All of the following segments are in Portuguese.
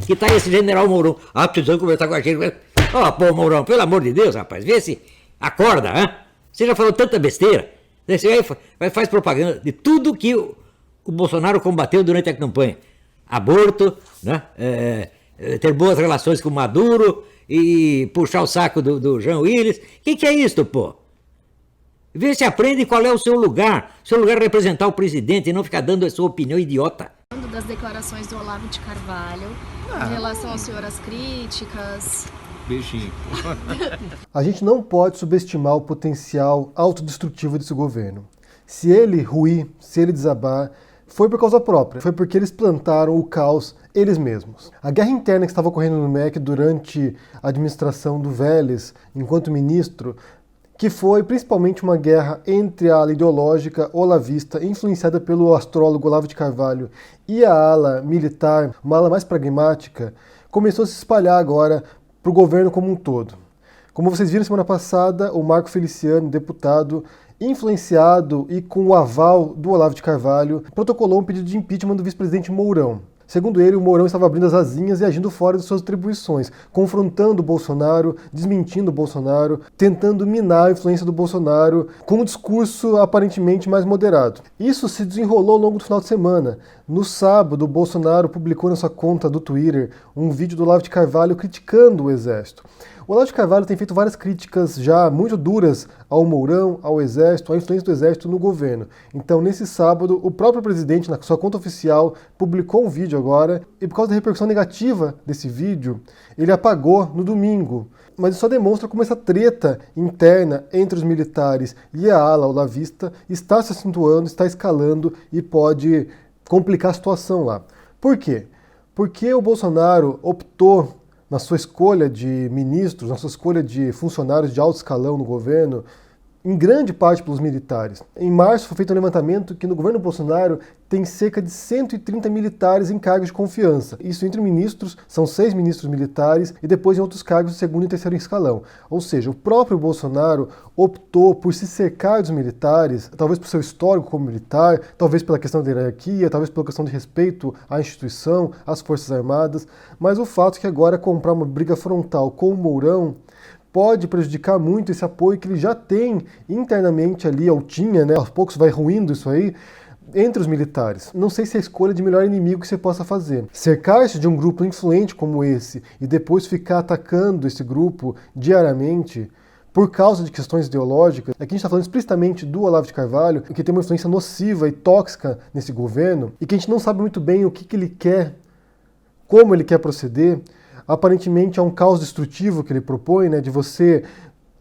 que tá esse general Mourão. Ah, precisamos conversar com a gente. Ó, pô, Mourão, pelo amor de Deus, rapaz, vê se acorda, hein? Você já falou tanta besteira. Você aí faz propaganda de tudo que o Bolsonaro combateu durante a campanha. Aborto, né? Ter boas relações com o Maduro e puxar o saco do Jean Willis. O que é isso, pô? Vê se aprende qual é o seu lugar. Seu lugar é representar o presidente e não ficar dando a sua opinião idiota. Das declarações do Olavo de Carvalho, em relação ao senhor às críticas. Beijinho. A gente não pode subestimar o potencial autodestrutivo desse governo. Se ele ruir, se ele desabar, foi por causa própria. Foi porque eles plantaram o caos eles mesmos. A guerra interna que estava ocorrendo no MEC durante a administração do Vélez, enquanto ministro, que foi principalmente uma guerra entre a ala ideológica olavista, influenciada pelo astrólogo Olavo de Carvalho, e a ala militar, uma ala mais pragmática, começou a se espalhar agora para o governo como um todo. Como vocês viram semana passada, o Marco Feliciano, deputado, influenciado e com o aval do Olavo de Carvalho, protocolou um pedido de impeachment do vice-presidente Mourão. Segundo ele, o Mourão estava abrindo as asinhas e agindo fora de suas atribuições, confrontando o Bolsonaro, desmentindo o Bolsonaro, tentando minar a influência do Bolsonaro com um discurso aparentemente mais moderado. Isso se desenrolou ao longo do final de semana. No sábado, o Bolsonaro publicou na sua conta do Twitter um vídeo do Olavo de Carvalho criticando o Exército. O Olavo de Carvalho tem feito várias críticas já muito duras ao Mourão, ao Exército, à influência do Exército no governo. Então, nesse sábado, o próprio presidente, na sua conta oficial, publicou um vídeo agora, e por causa da repercussão negativa desse vídeo, ele apagou no domingo. Mas isso só demonstra como essa treta interna entre os militares e a ala olavista está se acentuando, está escalando e pode complicar a situação lá. Por quê? Porque o Bolsonaro optou, na sua escolha de ministros, na sua escolha de funcionários de alto escalão no governo, em grande parte pelos militares. Em março foi feito um levantamento que no governo Bolsonaro tem cerca de 130 militares em cargos de confiança. Isso entre ministros, são 6 ministros militares, e depois em outros cargos de segundo e terceiro escalão. Ou seja, o próprio Bolsonaro optou por se cercar dos militares, talvez por seu histórico como militar, talvez pela questão da hierarquia, talvez pela questão de respeito à instituição, às Forças Armadas, mas o fato é que agora comprar uma briga frontal com o Mourão pode prejudicar muito esse apoio que ele já tem internamente ali, ou tinha, né? Aos poucos vai ruindo isso aí, entre os militares. Não sei se é a escolha de melhor inimigo que você possa fazer. Cercar-se de um grupo influente como esse e depois ficar atacando esse grupo diariamente por causa de questões ideológicas, aqui a gente está falando explicitamente do Olavo de Carvalho, que tem uma influência nociva e tóxica nesse governo, e que a gente não sabe muito bem o que ele quer, como ele quer proceder. Aparentemente é um caos destrutivo que ele propõe, né, de você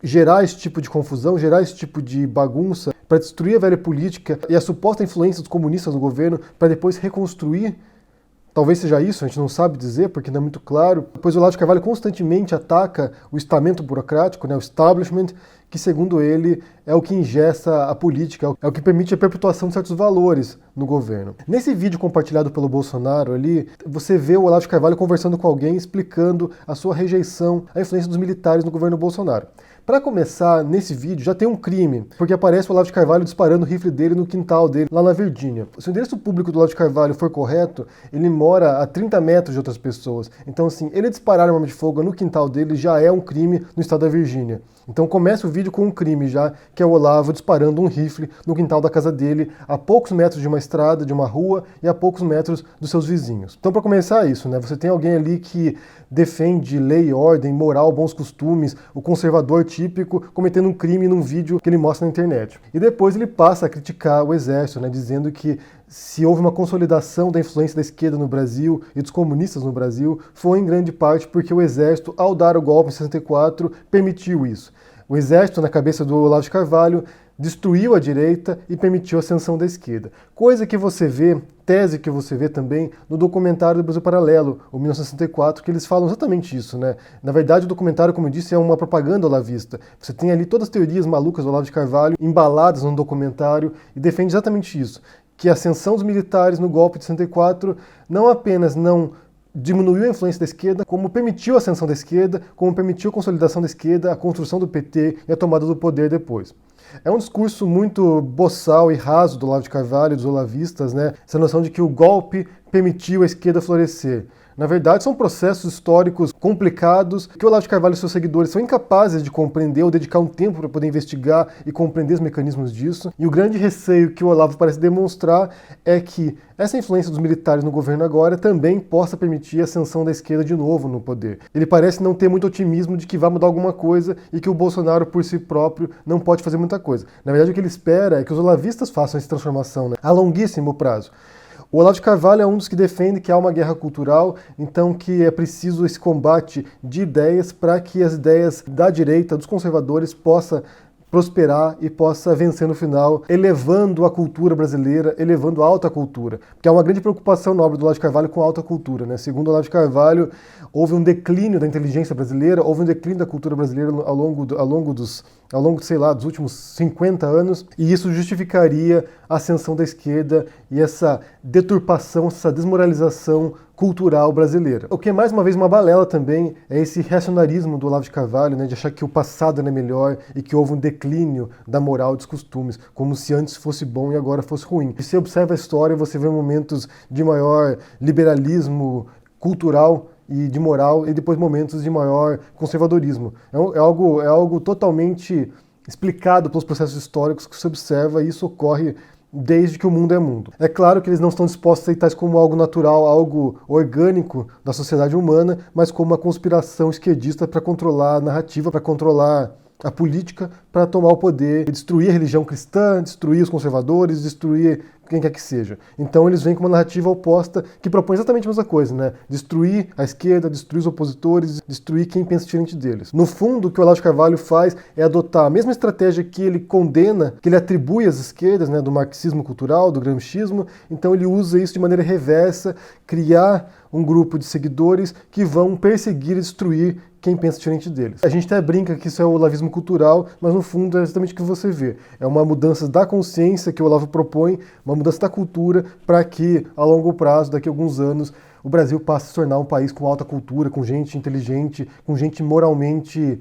gerar esse tipo de confusão, gerar esse tipo de bagunça para destruir a velha política e a suposta influência dos comunistas no governo para depois reconstruir. Talvez seja isso, a gente não sabe dizer porque não é muito claro. Pois o Olavo de Carvalho constantemente ataca o estamento burocrático, né, o establishment, que segundo ele é o que engessa a política, é o que permite a perpetuação de certos valores no governo. Nesse vídeo compartilhado pelo Bolsonaro ali, você vê o Olavo de Carvalho conversando com alguém, explicando a sua rejeição à influência dos militares no governo Bolsonaro. Para começar, nesse vídeo já tem um crime, porque aparece o Olavo de Carvalho disparando o rifle dele no quintal dele, lá na Virgínia. Se o endereço público do Olavo de Carvalho for correto, ele mora a 30 metros de outras pessoas. Então, assim, ele disparar uma arma de fogo no quintal dele já é um crime no estado da Virgínia. Então começa o vídeo com um crime já, que é o Olavo disparando um rifle no quintal da casa dele, a poucos metros de uma estrada, de uma rua, e a poucos metros dos seus vizinhos. Então, para começar isso, né, você tem alguém ali que defende lei, ordem, moral, bons costumes, o conservador típico, cometendo um crime num vídeo que ele mostra na internet. E depois ele passa a criticar o exército, né, dizendo que se houve uma consolidação da influência da esquerda no Brasil e dos comunistas no Brasil, foi em grande parte porque o exército, ao dar o golpe em 64, permitiu isso. O exército, na cabeça do Olavo de Carvalho, destruiu a direita e permitiu a ascensão da esquerda. Coisa que você vê, tese que você vê também no documentário do Brasil Paralelo, o 1964, que eles falam exatamente isso, né? Na verdade, o documentário, como eu disse, é uma propaganda olavista. Você tem ali todas as teorias malucas do Olavo de Carvalho embaladas no documentário e defende exatamente isso, que a ascensão dos militares no golpe de 64 não apenas não diminuiu a influência da esquerda, como permitiu a ascensão da esquerda, como permitiu a consolidação da esquerda, a construção do PT e a tomada do poder depois. É um discurso muito boçal e raso do Olavo de Carvalho e dos olavistas, né? Essa noção de que o golpe permitiu a esquerda florescer. Na verdade, são processos históricos complicados que o Olavo de Carvalho e seus seguidores são incapazes de compreender ou dedicar um tempo para poder investigar e compreender os mecanismos disso. E o grande receio que o Olavo parece demonstrar é que essa influência dos militares no governo agora também possa permitir a ascensão da esquerda de novo no poder. Ele parece não ter muito otimismo de que vai mudar alguma coisa e que o Bolsonaro por si próprio não pode fazer muita coisa. Na verdade, o que ele espera é que os olavistas façam essa transformação, né, a longuíssimo prazo. O Olavo de Carvalho é um dos que defende que há uma guerra cultural, então que é preciso esse combate de ideias para que as ideias da direita, dos conservadores, possa prosperar e possa vencer no final, elevando a cultura brasileira, elevando a alta cultura. Porque há uma grande preocupação na obra do Olavo de Carvalho com a alta cultura, né? Segundo o Olavo de Carvalho, houve um declínio da inteligência brasileira, houve um declínio da cultura brasileira ao longo dos últimos 50 anos, e isso justificaria a ascensão da esquerda e essa deturpação, essa desmoralização cultural brasileira. O que é mais uma vez uma balela também é esse reacionarismo do Olavo de Carvalho, né, de achar que o passado era melhor e que houve um declínio da moral e dos costumes, como se antes fosse bom e agora fosse ruim. E se você observa a história, você vê momentos de maior liberalismo cultural e de moral, e depois momentos de maior conservadorismo. É algo totalmente explicado pelos processos históricos que se observa, e isso ocorre desde que o mundo é mundo. É claro que eles não estão dispostos a aceitar isso como algo natural, algo orgânico da sociedade humana, mas como uma conspiração esquerdista para controlar a narrativa, para controlar a política, para tomar o poder, destruir a religião cristã, destruir os conservadores, destruir quem quer que seja. Então eles vêm com uma narrativa oposta que propõe exatamente a mesma coisa, né? Destruir a esquerda, destruir os opositores, destruir quem pensa diferente deles. No fundo, o que o Olavo de Carvalho faz é adotar a mesma estratégia que ele condena, que ele atribui às esquerdas, né, do marxismo cultural, do gramscismo. Então ele usa isso de maneira reversa, criar um grupo de seguidores que vão perseguir e destruir quem pensa diferente deles. A gente até brinca que isso é o olavismo cultural, mas no fundo é exatamente o que você vê. É uma mudança da consciência que o Olavo propõe, uma mudança da cultura, para que, a longo prazo, daqui a alguns anos, o Brasil passe a se tornar um país com alta cultura, com gente inteligente, com gente moralmente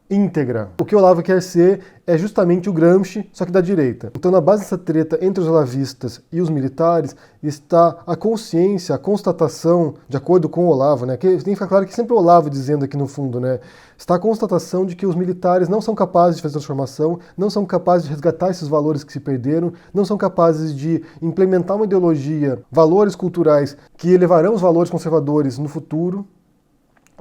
íntegra. O que o Olavo quer ser é justamente o Gramsci, só que da direita. Então, na base dessa treta entre os olavistas e os militares, está a consciência, a constatação, de acordo com o Olavo, né? Que tem que ficar claro que sempre o Olavo dizendo aqui no fundo, né? Está a constatação de que os militares não são capazes de fazer transformação, não são capazes de resgatar esses valores que se perderam, não são capazes de implementar uma ideologia, valores culturais que elevarão os valores conservadores no futuro.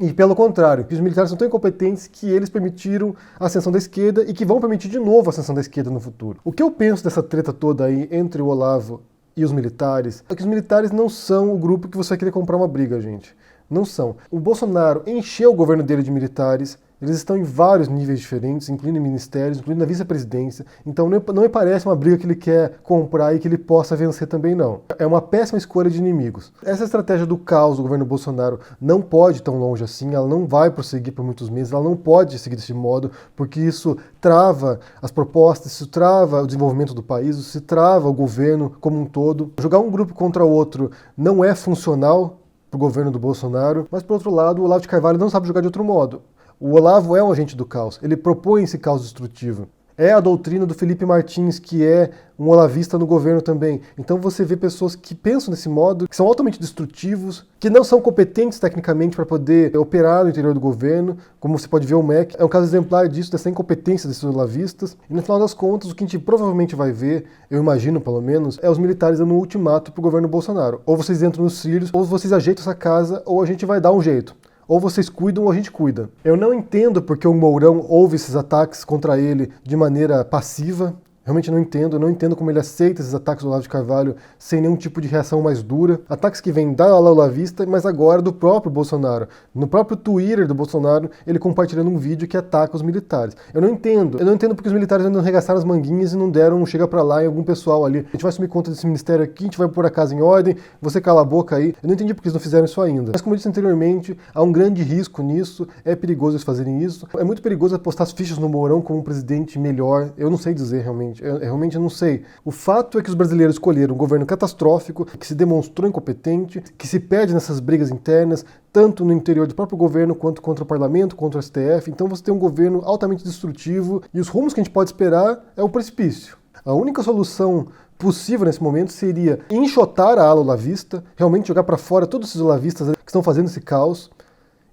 E pelo contrário, que os militares são tão incompetentes que eles permitiram a ascensão da esquerda e que vão permitir de novo a ascensão da esquerda no futuro. O que eu penso dessa treta toda aí entre o Olavo e os militares é que os militares não são o grupo que você vai querer comprar uma briga, gente. Não são. O Bolsonaro encheu o governo dele de militares. Eles estão em vários níveis diferentes, incluindo em ministérios, incluindo na vice-presidência. Então não me parece uma briga que ele quer comprar e que ele possa vencer também, não. É uma péssima escolha de inimigos. Essa estratégia do caos do governo Bolsonaro não pode ir tão longe assim, ela não vai prosseguir por muitos meses, ela não pode seguir desse modo, porque isso trava as propostas, isso trava o desenvolvimento do país, isso trava o governo como um todo. Jogar um grupo contra o outro não é funcional para o governo do Bolsonaro, mas, por outro lado, o Olavo de Carvalho não sabe jogar de outro modo. O Olavo é um agente do caos, ele propõe esse caos destrutivo. É a doutrina do Felipe Martins, que é um olavista no governo também. Então você vê pessoas que pensam desse modo, que são altamente destrutivos, que não são competentes tecnicamente para poder operar no interior do governo, como você pode ver o MEC. É um caso exemplar disso, dessa incompetência desses olavistas. E no final das contas, o que a gente provavelmente vai ver, eu imagino pelo menos, é os militares dando um ultimato para o governo Bolsonaro. Ou vocês entram nos trilhos, ou vocês ajeitam essa casa, ou a gente vai dar um jeito. Ou vocês cuidam ou a gente cuida. Eu não entendo porque o Mourão ouve esses ataques contra ele de maneira passiva. Realmente não entendo. Eu não entendo como ele aceita esses ataques do Olavo de Carvalho sem nenhum tipo de reação mais dura. Ataques que vêm da ala olavista, mas agora do próprio Bolsonaro. No próprio Twitter do Bolsonaro, ele compartilhando um vídeo que ataca os militares. Eu não entendo. Eu não entendo porque os militares ainda não arregaçaram as manguinhas e não deram um chega pra lá em algum pessoal ali. A gente vai assumir conta desse ministério aqui, a gente vai pôr a casa em ordem, você cala a boca aí. Eu não entendi porque eles não fizeram isso ainda. Mas como eu disse anteriormente, há um grande risco nisso. É perigoso eles fazerem isso. É muito perigoso apostar as fichas no Mourão como um presidente melhor. Eu não sei dizer realmente. Eu realmente não sei. O fato é que os brasileiros escolheram um governo catastrófico, que se demonstrou incompetente, que se perde nessas brigas internas, tanto no interior do próprio governo, quanto contra o parlamento, contra o STF. Então você tem um governo altamente destrutivo e os rumos que a gente pode esperar é o precipício. A única solução possível nesse momento seria enxotar a ala olavista, realmente jogar para fora todos esses olavistas que estão fazendo esse caos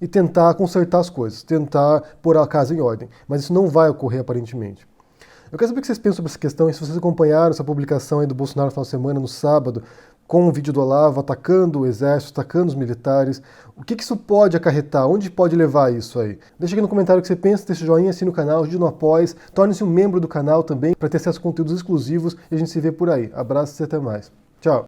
e tentar consertar as coisas, tentar pôr a casa em ordem. Mas isso não vai ocorrer aparentemente. Eu quero saber o que vocês pensam sobre essa questão e se vocês acompanharam essa publicação aí do Bolsonaro no final de semana, no sábado, com o vídeo do Olavo atacando o exército, atacando os militares. O que isso pode acarretar? Onde pode levar isso aí? Deixa aqui no comentário o que você pensa, deixa o joinha, assine o canal, ajude no Apoia, torne-se um membro do canal também para ter acesso a conteúdos exclusivos e a gente se vê por aí. Abraços e até mais. Tchau!